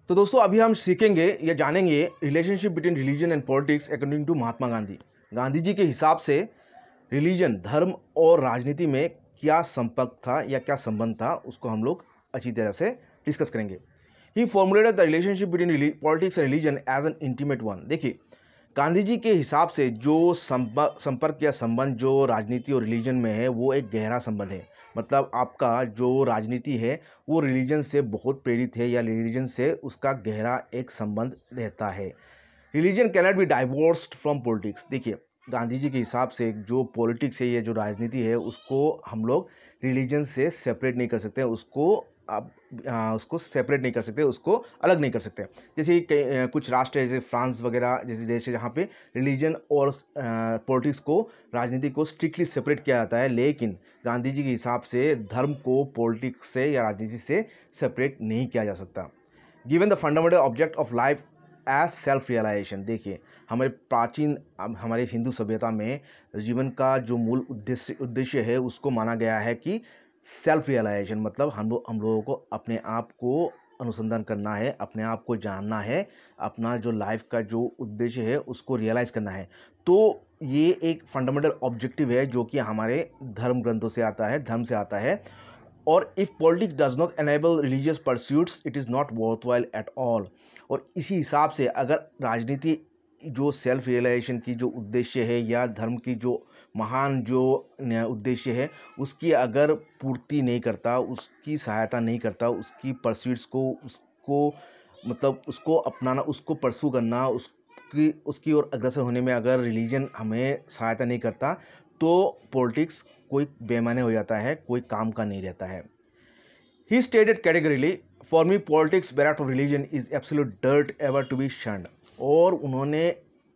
तो दोस्तों अभी हम सीखेंगे या जानेंगे relationship between religion and politics according to Mahatma Gandhi. Gandhi ji के हिसाब से रिलीजन, धर्म और राजनीति में क्या संपर्क था या क्या संबंध था, उसको हम लोग अच्छी तरह से डिस्कस करेंगे। He formulated the relationship between politics and religion as an intimate one. देखिए, गांधी जी के हिसाब से जो संपर्क या संबंध जो राजनीति और रिलीजन में है वो एक गहरा संबंध है। मतलब आपका जो राजनीति है वो रिलीजन से बहुत प्रेरित है या रिलीजन से उसका गहरा एक संबंध रहता है। Religion cannot be divorced from politics. देखिए, गांधी जी के हिसाब से जो पॉलिटिक्स है या जो राजनीति है उसको हम लोग रिलीजन से सेपरेट नहीं कर सकते, उसको सेपरेट नहीं कर सकते, उसको अलग नहीं कर सकते। जैसे कुछ राष्ट्र है जैसे फ्रांस वगैरह जैसे देश है जहाँ पे रिलीजन और पॉलिटिक्स को, राजनीति को स्ट्रिक्टली सेपरेट किया जाता है, लेकिन गांधी जी के हिसाब से धर्म को पॉलिटिक्स से या राजनीति से सेपरेट नहीं किया जा सकता। Given the fundamental object of life as self realization. देखिए, हमारे हिंदू सभ्यता में जीवन का जो मूल उद्देश्य है उसको माना गया है कि सेल्फ रियलाइजेशन। मतलब हम लोगों को अपने आप को अनुसंधान करना है, अपने आप को जानना है, अपना जो लाइफ का जो उद्देश्य है उसको रियलाइज़ करना है। तो ये एक फंडामेंटल ऑब्जेक्टिव है जो कि हमारे धर्म ग्रंथों से आता है, धर्म से आता है। और if politics does not enable religious pursuits it is not worthwhile at all. और इसी हिसाब से अगर राजनीति जो सेल्फ रियलाइजेशन की जो उद्देश्य है या धर्म की जो महान जो उद्देश्य है उसकी अगर पूर्ति नहीं करता, उसकी सहायता नहीं करता, उसकी परस्यूट्स को, उसको मतलब उसको अपनाना, उसको परसू करना, उसकी ओर अग्रसर होने में अगर रिलीजन हमें सहायता नहीं करता तो पॉलिटिक्स कोई बेमाने हो जाता है, कोई काम का नहीं रहता है। He stated categorically, for me politics bereft of religion is absolute dirt ever to be shunned. और उन्होंने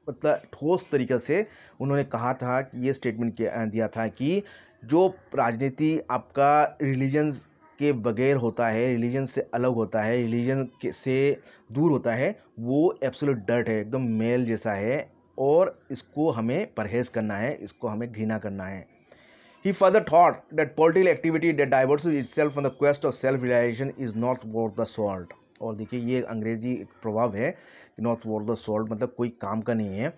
मतलब ठोस तरीके से उन्होंने कहा था कि ये स्टेटमेंट दिया था कि जो राजनीति आपका रिलीजन के बगैर होता है, रिलीजन से अलग होता है, रिलीजन से दूर होता है, वो एब्सोल्यूट डर्ट है, एकदम मेल जैसा है और इसको हमें परहेज़ करना है, इसको हमें घृणा करना है। He further thought that political activity that divorces itself from the quest of self-realization is not worth the salt। और देखिए, ये अंग्रेजी एक प्रभाव है, नॉट वर्थ द सॉल्ट, मतलब कोई काम का नहीं है।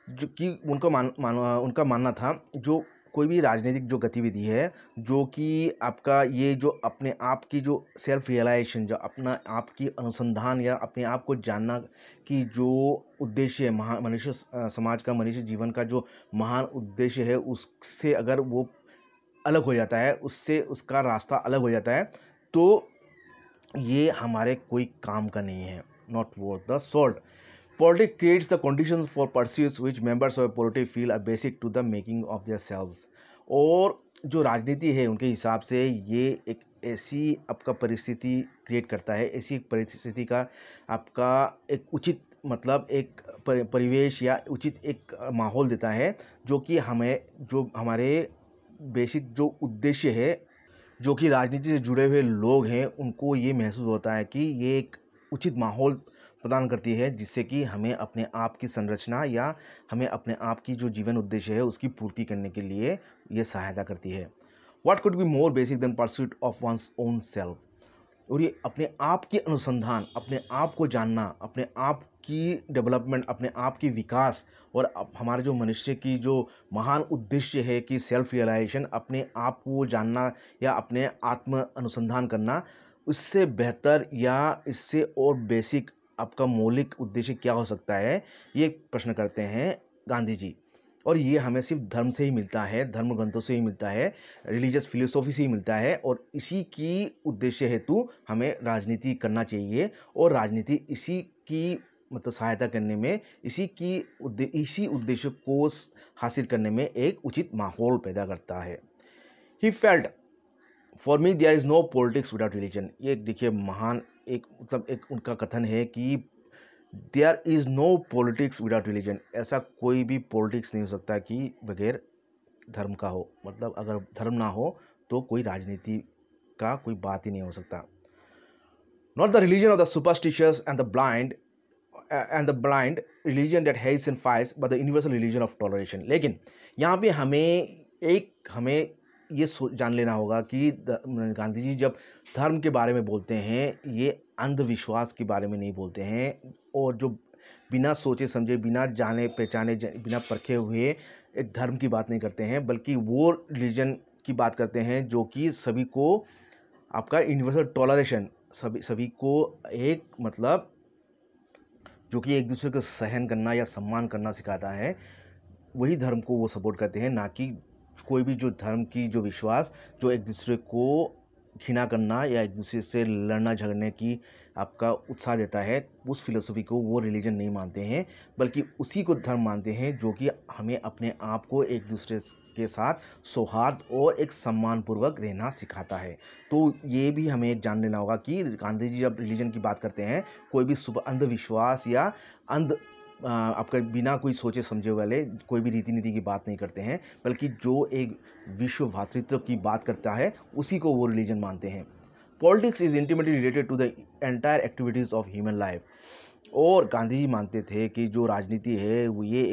जो कि उनका मानना था जो कोई भी राजनीतिक जो गतिविधि है जो कि आपका ये जो अपने आप की जो सेल्फ रियलाइजेशन, जो अपना आप की अनुसंधान या अपने आप को जानना की जो उद्देश्य है, मनुष्य समाज का, मनुष्य जीवन का जो महान उद्देश्य है, उससे अगर वो अलग हो जाता है, उससे उसका रास्ता अलग हो जाता है, तो ये हमारे कोई काम का नहीं है, not worth the salt. Politics creates the conditions for pursuits which members of politics feel are basic to the making of their selves. और जो राजनीति है उनके हिसाब से ये एक ऐसी आपका परिस्थिति क्रिएट करता है, ऐसी एक परिस्थिति का आपका एक उचित मतलब एक परिवेश या उचित एक माहौल देता है जो कि हमें, जो हमारे बेसिक जो उद्देश्य है, जो कि राजनीति से जुड़े हुए लोग हैं, उनको ये महसूस होता है कि ये एक उचित माहौल प्रदान करती है जिससे कि हमें अपने आप की संरचना या हमें अपने आप की जो जीवन उद्देश्य है उसकी पूर्ति करने के लिए ये सहायता करती है। What could be more basic than pursuit of one's own self. और ये अपने आप की अनुसंधान, अपने आप को जानना, अपने आप की डेवलपमेंट, अपने आप की विकास और हमारे जो मनुष्य की जो महान उद्देश्य है कि सेल्फ रियलाइजेशन, अपने आप को जानना या अपने आत्म अनुसंधान करना, उससे बेहतर या इससे और बेसिक आपका मौलिक उद्देश्य क्या हो सकता है, ये प्रश्न करते हैं गांधी जी। और ये हमें सिर्फ धर्म से ही मिलता है, धर्म ग्रंथों से ही मिलता है, रिलीजियस फिलोसॉफी से ही मिलता है। और इसी की उद्देश्य हेतु हमें राजनीति करना चाहिए और राजनीति इसी की मतलब सहायता करने में, इसी उद्देश्य को हासिल करने में एक उचित माहौल पैदा करता है। He felt, for me there is no politics without religion. ये देखिए महान एक मतलब एक उनका कथन है कि there is no politics without religion. ऐसा कोई भी पॉलिटिक्स नहीं हो सकता कि बगैर धर्म का हो। मतलब अगर धर्म ना हो तो कोई राजनीति का कोई बात ही नहीं हो सकता। Not the religion of the superstitious and the blind religion that hates and fights but the universal religion of toleration. लेकिन यहाँ पे हमें ये जान लेना होगा कि गांधी जी जब धर्म के बारे में बोलते हैं, ये अंधविश्वास के बारे में नहीं बोलते हैं, और जो बिना सोचे समझे, बिना जाने पहचाने, बिना परखे हुए एक धर्म की बात नहीं करते हैं, बल्कि वो रिलीजन की बात करते हैं जो कि सभी को आपका यूनिवर्सल टॉलरेशन, सभी सभी को एक मतलब जो कि एक दूसरे को सहन करना या सम्मान करना सिखाता है, वही धर्म को वो सपोर्ट करते हैं, ना कि कोई भी जो धर्म की जो विश्वास जो एक दूसरे को घृणा करना या एक दूसरे से लड़ना झगड़ने की आपका उत्साह देता है, उस फिलोसफी को वो रिलीजन नहीं मानते हैं, बल्कि उसी को धर्म मानते हैं जो कि हमें अपने आप को एक दूसरे के साथ सौहार्द और एक सम्मानपूर्वक रहना सिखाता है। तो ये भी हमें एक जान लेना होगा कि गांधी जी जब रिलीजन की बात करते हैं, कोई भी अंधविश्वास या अंध आपका बिना कोई सोचे समझे वाले कोई भी रीति नीति की बात नहीं करते हैं, बल्कि जो एक विश्व भ्रातृत्व की बात करता है उसी को वो रिलीजन मानते हैं। Politics is intimately related to the entire activities of human life. और गांधी जी मानते थे कि जो राजनीति है वो ये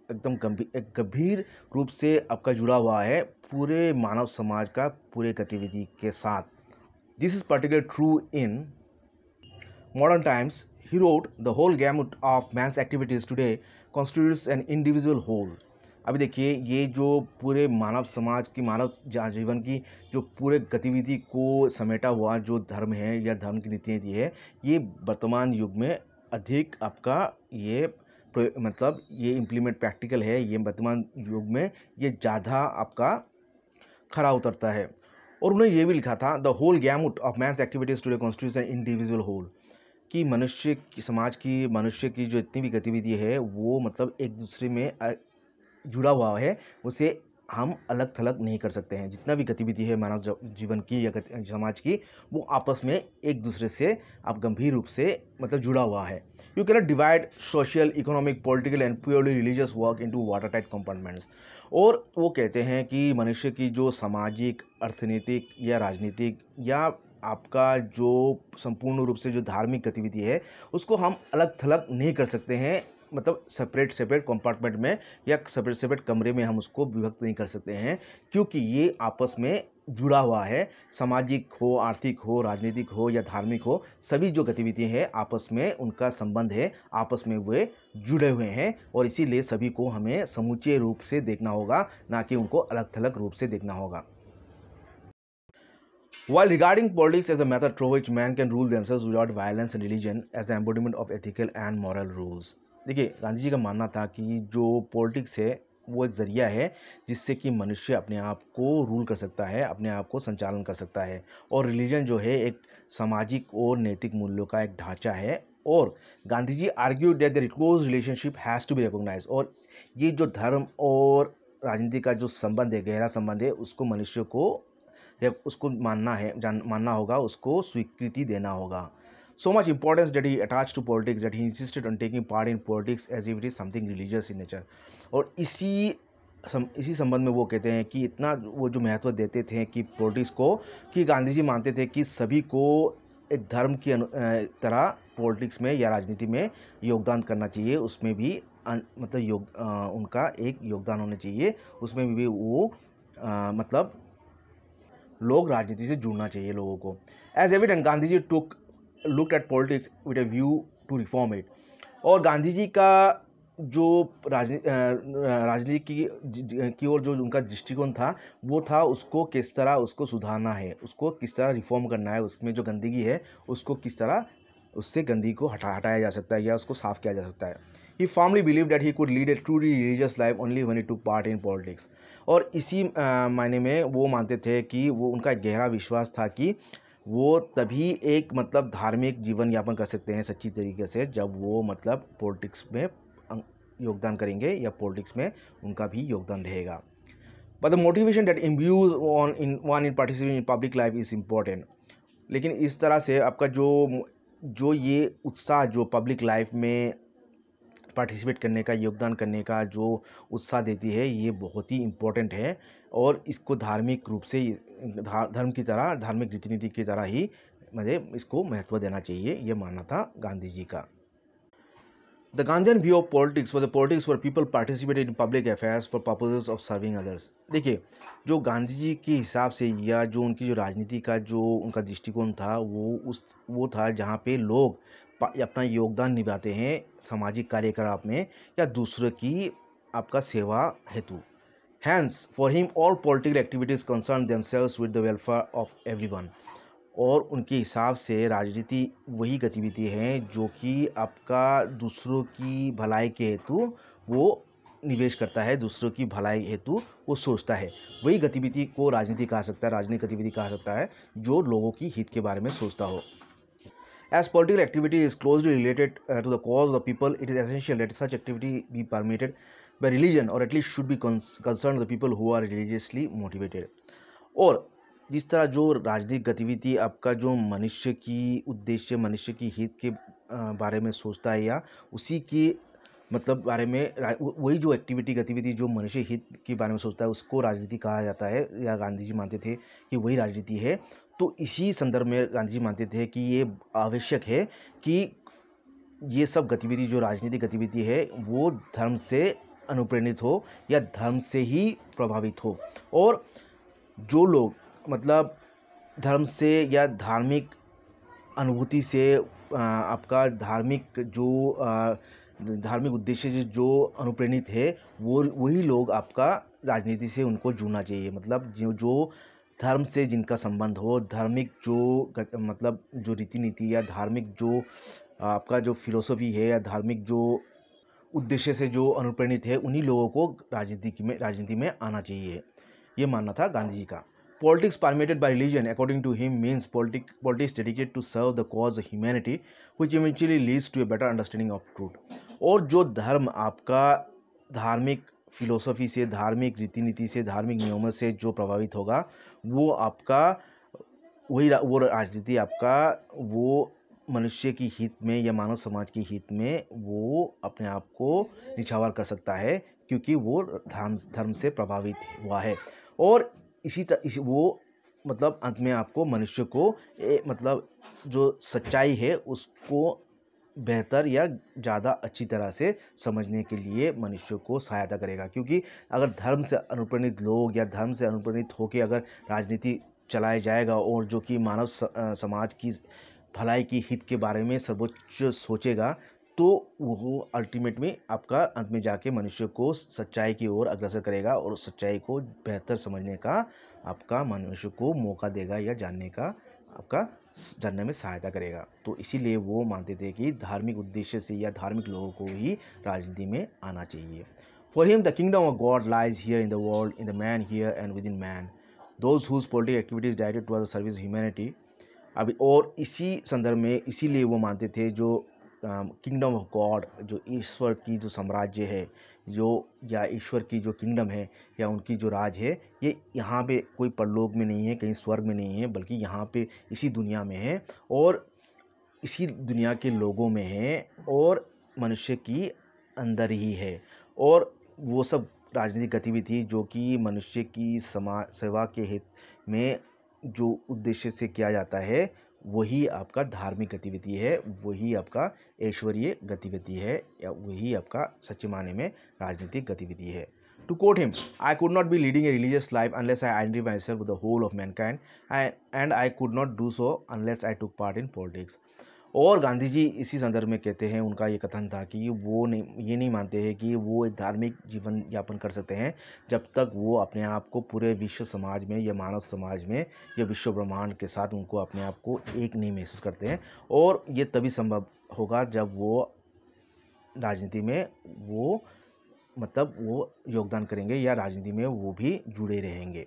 एकदम गंभीर रूप से आपका जुड़ा हुआ है पूरे मानव समाज का पूरे गतिविधि के साथ। This is particular true in modern times. He wrote, the whole gamut of man's activities today constitutes an individual whole. अभी देखिए, ये जो पूरे मानव समाज की, मानव जीवन की जो पूरे गतिविधि को समेटा हुआ जो धर्म है या धर्म की नीति नीति है, ये वर्तमान युग में अधिक आपका ये मतलब ये इम्प्लीमेंट प्रैक्टिकल है, ये वर्तमान युग में ये ज़्यादा आपका खरा उतरता है। और उन्होंने ये भी लिखा था, the whole gamut of man's activities today constitutes an individual whole, कि मनुष्य की, समाज की, मनुष्य की जो इतनी भी गतिविधि है वो मतलब एक दूसरे में जुड़ा हुआ है, उसे हम अलग थलग नहीं कर सकते हैं। जितना भी गतिविधि है मानव जीवन की या समाज की, वो आपस में एक दूसरे से आप गंभीर रूप से मतलब जुड़ा हुआ है। You cannot divide social, economic, political and purely religious work into water tight compartments. और वो कहते हैं कि मनुष्य की जो सामाजिक, अर्थनीतिक या राजनीतिक या आपका जो संपूर्ण रूप से जो धार्मिक गतिविधि है, उसको हम अलग थलग नहीं कर सकते हैं, मतलब सेपरेट कंपार्टमेंट में या सेपरेट कमरे में हम उसको विभक्त नहीं कर सकते हैं, क्योंकि ये आपस में जुड़ा हुआ है। सामाजिक हो, आर्थिक हो, राजनीतिक हो या धार्मिक हो, सभी जो गतिविधियाँ हैं आपस में उनका संबंध है, आपस में वे जुड़े हुए हैं, और इसीलिए सभी को हमें समूचे रूप से देखना होगा, ना कि उनको अलग थलग रूप से देखना होगा। While regarding politics as a method through which man can rule themselves without violence and religion as the embodiment of ethical and moral rules। देखिए, गांधी जी का मानना था कि जो पॉलिटिक्स है वो एक ज़रिया है जिससे कि मनुष्य अपने आप को रूल कर सकता है, अपने आप को संचालन कर सकता है, और रिलीजन जो है एक सामाजिक और नैतिक मूल्यों का एक ढांचा है। और Gandhi ji argue that the close relationship has to be recognize, और ये जो धर्म और राजनीति का जो संबंध है, गहरा संबंध है, उसको मनुष्य को या उसको मानना होगा, उसको स्वीकृति देना होगा। So much importance that he attach to politics that he insisted on taking part in politics as if it is something religious in nature. और इसी संबंध में वो कहते हैं कि इतना वो जो महत्व देते थे कि पॉलिटिक्स को, कि गांधी जी मानते थे कि सभी को एक धर्म की तरह पॉलिटिक्स में या राजनीति में योगदान करना चाहिए, उसमें भी मतलब उनका एक योगदान होना चाहिए, उसमें भी वो मतलब लोग राजनीति से जुड़ना चाहिए लोगों को। As evident Gandhi ji look at politics with a view to reform it. और गांधी जी का जो राजनीति की ओर जो उनका दृष्टिकोण था, वो था उसको किस तरह उसको सुधारना है, उसको किस तरह रिफॉर्म करना है, उसमें जो गंदगी है उसको किस तरह उससे गंदगी को हटाया जा सकता है या उसको साफ किया जा सकता है। He firmly believed that he could lead a truly religious life only when he took part in politics। और इसी मायने में वो मानते थे कि वो उनका एक गहरा विश्वास था कि वो तभी एक मतलब धार्मिक जीवन यापन कर सकते हैं सच्ची तरीके से, जब वो मतलब पॉलिटिक्स में योगदान करेंगे या पॉलिटिक्स में उनका भी योगदान रहेगा। But the motivation that imbues one in participating in public life is important. लेकिन इस तरह से आपका जो ये उत्साह जो पब्लिक लाइफ में पार्टिसिपेट करने का, योगदान करने का जो उत्साह देती है, ये बहुत ही इम्पोर्टेंट है, और इसको धार्मिक रूप से धर्म की तरह, धार्मिक रीति नीति की तरह ही मतलब इसको महत्व देना चाहिए, ये मानना था गांधी जी का। The Gandhian view of politics was a politics where people participated in public affairs for purposes of serving others. देखिए, जो गांधी जी के हिसाब से या जो उनकी जो राजनीति का जो उनका दृष्टिकोण था वो था जहाँ पे लोग अपना योगदान निभाते हैं सामाजिक कार्यकलाप में या दूसरों की आपका सेवा हेतु. Hence, for him, all political activities concern themselves with the welfare of everyone. और उनके हिसाब से राजनीति वही गतिविधि है जो कि आपका दूसरों की भलाई के हेतु वो निवेश करता है, दूसरों की भलाई हेतु वो सोचता है. वही गतिविधि को राजनीति कहा सकता है, राजनीतिक गतिविधि कहा सकता है जो लोगों की हित के बारे में सोचता हो. As political activity is closely related to the cause of the people, it is essential that such activity be permeated by religion or at least should be concerned the people who are religiously motivated. और जिस तरह जो राजनीतिक गतिविधि आपका जो मनुष्य की उद्देश्य मनुष्य की हित के बारे में सोचता है या उसी की मतलब बारे में वही जो एक्टिविटी गतिविधि जो मनुष्य हित के बारे में सोचता है उसको राजनीति कहा जाता है या गांधी जी मानते थे कि वही राजनीति है. तो इसी संदर्भ में गांधी जी मानते थे कि ये आवश्यक है कि ये सब गतिविधि जो राजनीतिक गतिविधि है वो धर्म से अनुप्रेरित हो या धर्म से ही प्रभावित हो. और जो लोग मतलब धर्म से या धार्मिक अनुभूति से आपका धार्मिक उद्देश्य से जो अनुप्रेरित है वो वही लोग आपका राजनीति से उनको जुड़ना चाहिए. मतलब जो धर्म से जिनका संबंध हो, धार्मिक जो मतलब जो रीति नीति या धार्मिक जो आपका जो फिलोसफी है या धार्मिक जो उद्देश्य से जो अनुप्रेरित है उन्हीं लोगों को राजनीति में आना चाहिए. ये मानना था गांधी जी का. Politics permeated by religion, according to him, means politics dedicated to serve the cause of humanity, which eventually leads to a better understanding of truth. और जो धर्म आपका धार्मिक फिलोसफी से, धार्मिक रीति नीति से, धार्मिक नियमों से जो प्रभावित होगा वो आपका वो राजनीति आपका वो मनुष्य की हित में या मानव समाज की हित में वो अपने आप को निछावर कर सकता है क्योंकि वो धर्म से प्रभावित हुआ है. और इसी वो मतलब अंत में आपको मनुष्य को मतलब जो सच्चाई है उसको बेहतर या ज़्यादा अच्छी तरह से समझने के लिए मनुष्य को सहायता करेगा. क्योंकि अगर धर्म से अनुप्रेरित लोग या धर्म से अनुप्रेरित होकर अगर राजनीति चलाया जाएगा और जो कि मानव समाज की भलाई की हित के बारे में सर्वोच्च सोचेगा तो वो अल्टीमेट में आपका अंत में जाके मनुष्य को सच्चाई की ओर अग्रसर करेगा और सच्चाई को बेहतर समझने का आपका मनुष्य को मौका देगा या जानने में सहायता करेगा. तो इसीलिए वो मानते थे कि धार्मिक उद्देश्य से या धार्मिक लोगों को ही राजनीति में आना चाहिए. For him the kingdom of God lies here in the world, in the man here and within man, those whose political activities directed toward the service humanity. अभी और इसी संदर्भ में इसीलिए वो मानते थे जो किंगडम ऑफ गॉड जो ईश्वर की जो साम्राज्य है जो या ईश्वर की जो किंगडम है या उनकी जो राज है ये यहाँ पे कोई परलोक में नहीं है, कहीं स्वर्ग में नहीं है, बल्कि यहाँ पे इसी दुनिया में है और इसी दुनिया के लोगों में है और मनुष्य की अंदर ही है. और वो सब राजनीतिक गतिविधि जो कि मनुष्य की समाज सेवा के हित में जो उद्देश्य से किया जाता है वही आपका धार्मिक गतिविधि है, वही आपका ऐश्वर्य गतिविधि है या वही आपका सच्चे माने में राजनीतिक गतिविधि है. To quote him, I could not be leading a religious life unless I identified myself with the whole of mankind, and I could not do so unless I took part in politics. और गांधी जी इसी संदर्भ में कहते हैं, उनका ये कथन था कि वो ये नहीं मानते हैं कि वो एक धार्मिक जीवन यापन कर सकते हैं जब तक वो अपने आप को पूरे विश्व समाज में या मानव समाज में या विश्व ब्रह्मांड के साथ उनको अपने आप को एक नहीं महसूस करते हैं. और ये तभी संभव होगा जब वो राजनीति में वो योगदान करेंगे या राजनीति में वो भी जुड़े रहेंगे.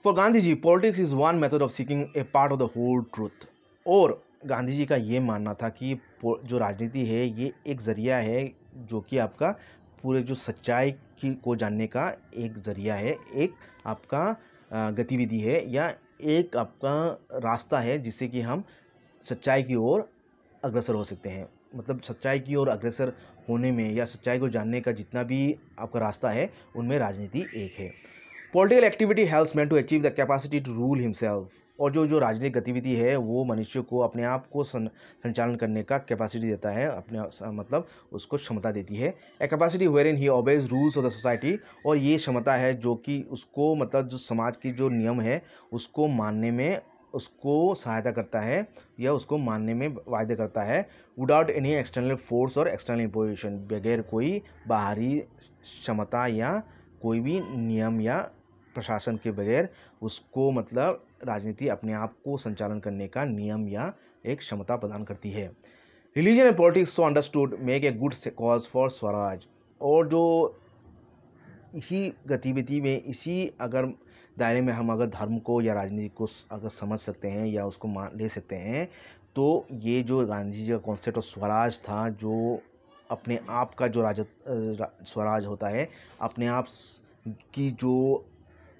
For Gandhi ji politics is one method of seeking a part of the whole truth. और गांधी जी का ये मानना था कि जो राजनीति है ये एक ज़रिया है जो कि आपका पूरे जो सच्चाई को जानने का एक ज़रिया है, एक आपका गतिविधि है या एक आपका रास्ता है जिससे कि हम सच्चाई की ओर अग्रसर हो सकते हैं. मतलब सच्चाई की ओर अग्रसर होने में या सच्चाई को जानने का जितना भी आपका रास्ता है उनमें राजनीति एक है. Political activity helps man to achieve the capacity to rule himself. और जो जो राजनीतिक गतिविधि है वो मनुष्य को अपने आप को संचालन करने का कैपेसिटी देता है, मतलब उसको क्षमता देती है। A capacity wherein he obeys rules of the society, और ये क्षमता है जो कि उसको मतलब जो समाज की जो नियम है उसको मानने में उसको सहायता करता है या उसको मानने में वायदे करता है, विदाउट एनी एक्सटर्नल फोर्स और एक्सटर्नल इम्पोजिशन, बगैर कोई बाहरी क्षमता या कोई भी नियम या प्रशासन के बगैर उसको मतलब राजनीति अपने आप को संचालन करने का नियम या एक क्षमता प्रदान करती है। Religion and politics so understood make a good cause for Swaraj, और जो इसी गतिविधि में इसी अगर दायरे में हम अगर धर्म को या राजनीति को अगर समझ सकते हैं या उसको मान ले सकते हैं, तो ये जो गांधी जी का कॉन्सेप्ट ऑफ स्वराज था, जो अपने आप का जो स्वराज होता है, अपने आप की जो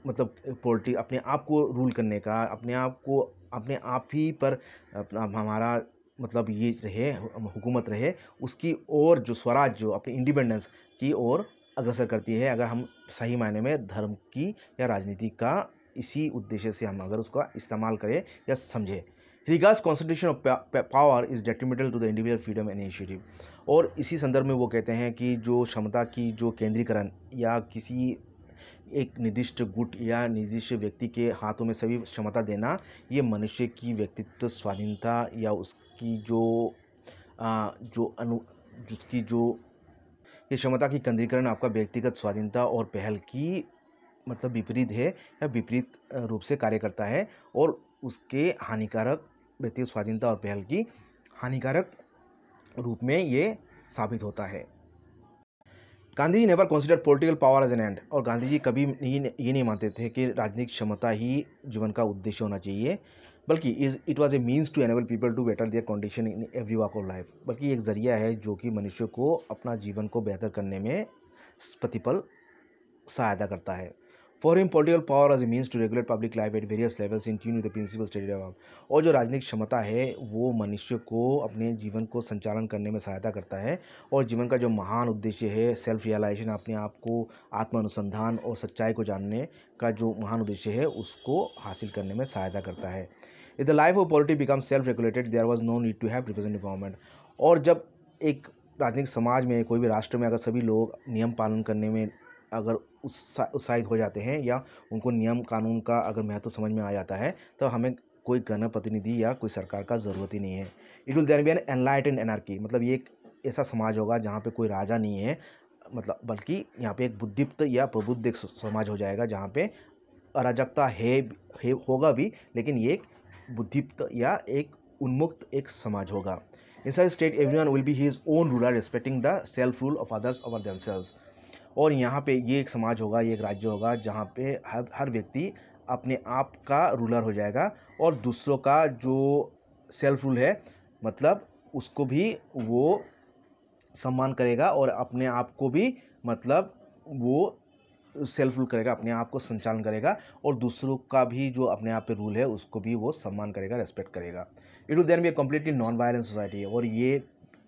मतलब पॉलिटिक अपने आप को रूल करने का, अपने आप को अपने आप ही पर अपना हमारा मतलब ये रहे हुकूमत रहे, उसकी ओर जो स्वराज जो अपनी इंडिपेंडेंस की ओर अग्रसर करती है, अगर हम सही मायने में धर्म की या राजनीति का इसी उद्देश्य से हम अगर उसका इस्तेमाल करें या समझें। Regards concentration of power is detrimental to the individual freedom and initiative, और इसी संदर्भ में वो कहते हैं कि जो क्षमता की जो केंद्रीकरण या किसी एक निर्दिष्ट गुट या निर्दिष्ट व्यक्ति के हाथों में सभी क्षमता देना, ये मनुष्य की व्यक्तित्व स्वाधीनता या उसकी जिसकी जो ये क्षमता की केंद्रीकरण आपका व्यक्तिगत स्वाधीनता और पहल की मतलब विपरीत है या विपरीत रूप से कार्य करता है, और उसके हानिकारक व्यक्तिगत स्वाधीनता और पहल की हानिकारक रूप में ये साबित होता है। Gandhi ji never consider political power as an end, और गांधी जी कभी ये नहीं मानते थे कि राजनीतिक क्षमता ही जीवन का उद्देश्य होना चाहिए, बल्कि it was a means to enable people to better their condition in every walk of life, बल्कि एक जरिया है जो कि मनुष्य को अपना जीवन को बेहतर करने में प्रतिपल सहायता करता है। For him political power as a means to regulate public life at various levels in tune with the principle stated above, और जो राजनीतिक क्षमता है वो मनुष्य को अपने जीवन को संचालन करने में सहायता करता है, और जीवन का जो महान उद्देश्य है सेल्फ रियलाइजेशन, अपने आप को आत्मानुसंधान और सच्चाई को जानने का जो महान उद्देश्य है उसको हासिल करने में सहायता करता है। If the life of polity become self regulated there was no need to have representative government, और जब एक राजनीतिक समाज में कोई भी राष्ट्र में अगर सभी लोग नियम पालन करने में अगर उत्साहित हो जाते हैं या उनको नियम कानून का अगर महत्व समझ में आ जाता है, तो हमें कोई गण प्रतिनिधि या कोई सरकार का ज़रूरत ही नहीं है। It will then be an enlightened anarchy, मतलब ये एक ऐसा समाज होगा जहाँ पे कोई राजा नहीं है, मतलब बल्कि यहाँ पे एक बुद्धिप्त या प्रबुद्ध एक समाज हो जाएगा जहाँ पे अराजकता होगा भी, लेकिन ये एक बुद्धिप्त या एक उन्मुक्त एक समाज होगा। In such state everyone will be his own ruler respecting the self rule of others over themselves, और यहाँ पे ये एक समाज होगा, ये एक राज्य होगा जहाँ पे हर व्यक्ति अपने आप का रूलर हो जाएगा, और दूसरों का जो सेल्फ रूल है मतलब उसको भी वो सम्मान करेगा, और अपने आप को भी मतलब वो सेल्फ रूल करेगा, अपने आप को संचालन करेगा, और दूसरों का भी जो अपने आप पे रूल है उसको भी वो सम्मान करेगा, रेस्पेक्ट करेगा। It will then be a completely non violence society, और ये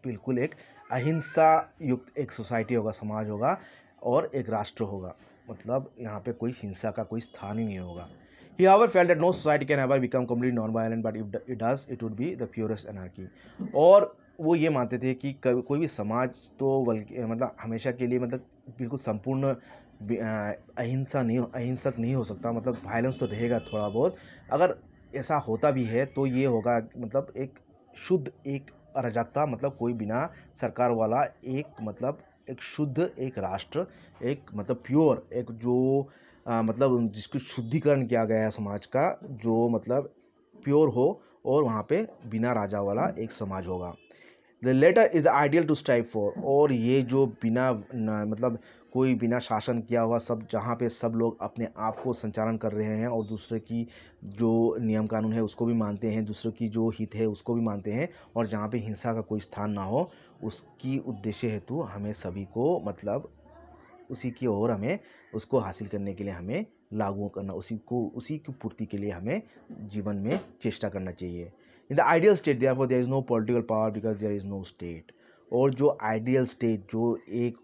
बिल्कुल एक अहिंसा युक्त एक सोसाइटी होगा, समाज होगा और एक राष्ट्र होगा, मतलब यहाँ पे कोई हिंसा का कोई स्थान ही नहीं होगा। He however felt that no society can ever become completely non-violent, but if it does, it would be the purest anarchy. और वो ये मानते थे कि कोई भी समाज तो बल्कि मतलब हमेशा के लिए मतलब बिल्कुल संपूर्ण अहिंसक नहीं हो सकता, मतलब वायलेंस तो रहेगा थोड़ा बहुत। अगर ऐसा होता भी है तो ये होगा मतलब एक शुद्ध एक अराजकता, मतलब कोई बिना सरकार वाला एक मतलब एक शुद्ध एक राष्ट्र, एक मतलब प्योर एक जो मतलब जिसको शुद्धिकरण किया गया है समाज का, जो मतलब प्योर हो और वहाँ पे बिना राजा वाला एक समाज होगा। The latter is the ideal to strive for, और ये जो बिना मतलब कोई बिना शासन किया हुआ सब जहाँ पे सब लोग अपने आप को संचालन कर रहे हैं और दूसरे की जो नियम कानून है उसको भी मानते हैं, दूसरों की जो हित है उसको भी मानते हैं, और जहाँ पे हिंसा का कोई स्थान ना हो, उसकी उद्देश्य हेतु हमें सभी को मतलब उसी की ओर हमें उसको हासिल करने के लिए हमें लागू करना, उसी की पूर्ति के लिए हमें जीवन में चेष्टा करना चाहिए। In the ideal state therefore there is no political power because there is no state, और जो आइडियल स्टेट जो एक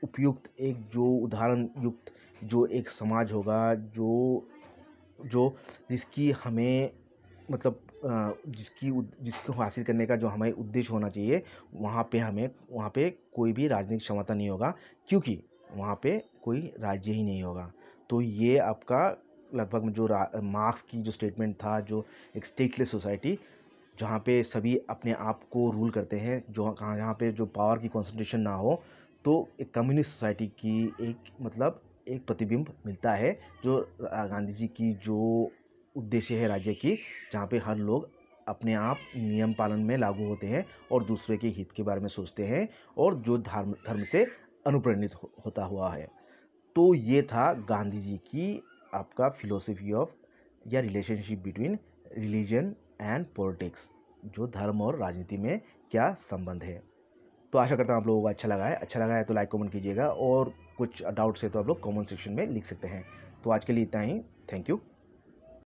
उपयुक्त एक जो उदाहरण युक्त जो एक समाज होगा, जो जो जिसकी हमें मतलब जिसको हासिल करने का जो हमें उद्देश्य होना चाहिए, वहाँ पे कोई भी राजनीतिक क्षमता नहीं होगा, क्योंकि वहाँ पे कोई राज्य ही नहीं होगा। तो ये आपका लगभग जो मार्क्स की जो स्टेटमेंट था, जो एक स्टेटलेस सोसाइटी जहाँ पे सभी अपने आप को रूल करते हैं, जो कहाँ जहाँ पे जो पावर की कंसंट्रेशन ना हो, तो एक कम्युनिस्ट सोसाइटी की एक मतलब एक प्रतिबिंब मिलता है, जो गांधी जी की जो उद्देश्य है राज्य की, जहाँ पे हर लोग अपने आप नियम पालन में लागू होते हैं और दूसरे के हित के बारे में सोचते हैं, और जो धर्म से अनुप्राणित होता हुआ है। तो ये था गांधी जी की आपका फिलोसफी ऑफ या relationship between religion and politics, जो धर्म और राजनीति में क्या संबंध है। तो आशा करता हूँ आप लोगों को अच्छा लगा है तो लाइक कमेंट कीजिएगा, और कुछ डाउट्स है तो आप लोग कमेंट सेक्शन में लिख सकते हैं। तो आज के लिए इतना ही। Thank you.